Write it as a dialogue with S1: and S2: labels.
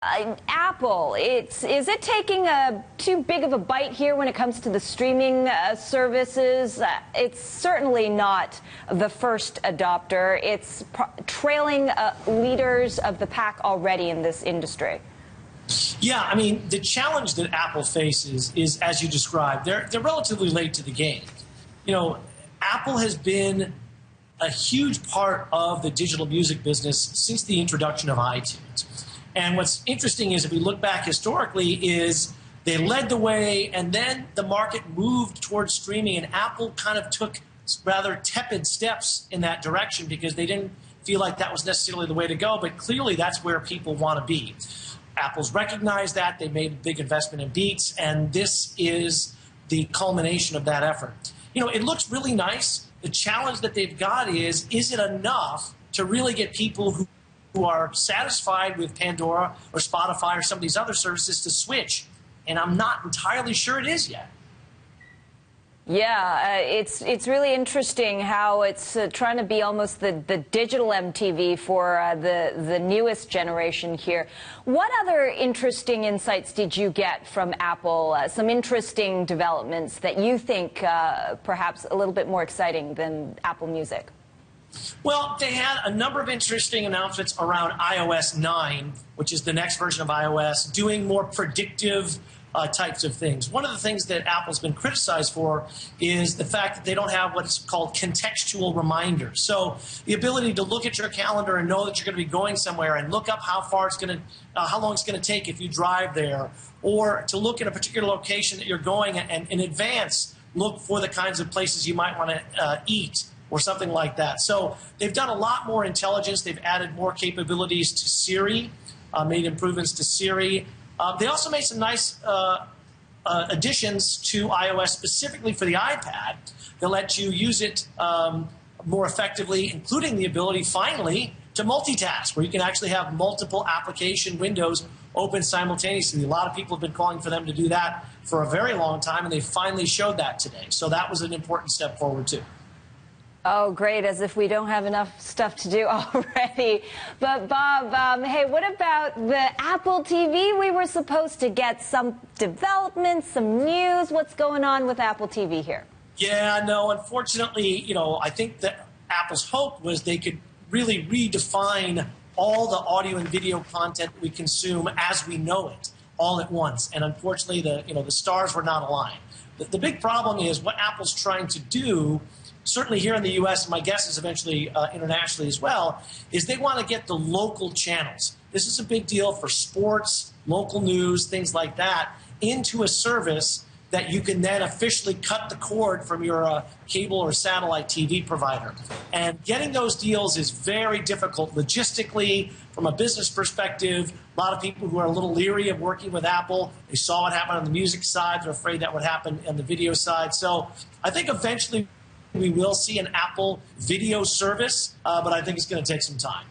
S1: Apple, is it taking too big of a bite here when it comes to the streaming services? It's certainly not the first adopter. It's trailing leaders of the pack already in this industry.
S2: Yeah, I mean, the challenge that Apple faces is, as you described, they're relatively late to the game. You know, Apple has been a huge part of the digital music business since the introduction of iTunes. And what's interesting is if we look back historically is they led the way and then the market moved towards streaming and Apple kind of took rather tepid steps in that direction because they didn't feel like that was necessarily the way to go, but clearly that's where people want to be. Apple's recognized that, they made a big investment in Beats, and this is the culmination of that effort. You know, it looks really nice. The challenge that they've got is it enough to really get people who are satisfied with Pandora or Spotify or some of these other services to switch? And I'm not entirely sure it is yet.
S1: Yeah, it's really interesting how it's trying to be almost the digital MTV for the newest generation here. What other interesting insights did you get from Apple? Some interesting developments that you think perhaps a little bit more exciting than Apple Music?
S2: Well, they had a number of interesting announcements around iOS 9, which is the next version of iOS, doing more predictive types of things. One of the things that Apple's been criticized for is the fact that they don't have what's called contextual reminders. So the ability to look at your calendar and know that you're going to be going somewhere and look up how long it's going to take if you drive there, or to look at a particular location that you're going and in advance look for the kinds of places you might want to eat, or something like that. So they've done a lot more intelligence. They've added more capabilities to Siri, made improvements to Siri. They also made some nice additions to iOS specifically for the iPad that let you use it more effectively, including the ability, finally, to multitask, where you can actually have multiple application windows open simultaneously. A lot of people have been calling for them to do that for a very long time, and they finally showed that today. So that was an important step forward, too.
S1: Oh, great, as if we don't have enough stuff to do already. But, Bob, hey, what about the Apple TV? We were supposed to get some developments, some news. What's going on with Apple TV here?
S2: Yeah, no, unfortunately, you know, I think that Apple's hope was they could really redefine all the audio and video content we consume as we know it all at once. And unfortunately, the stars were not aligned. The big problem is what Apple's trying to do, certainly here in the U.S., my guess is eventually internationally as well, is they want to get the local channels. This is a big deal for sports, local news, things like that, into a service that you can then officially cut the cord from your cable or satellite TV provider. And getting those deals is very difficult logistically, from a business perspective. A lot of people who are a little leery of working with Apple, they saw what happened on the music side, they're afraid that would happen on the video side. So I think eventually we will see an Apple video service, but I think it's going to take some time.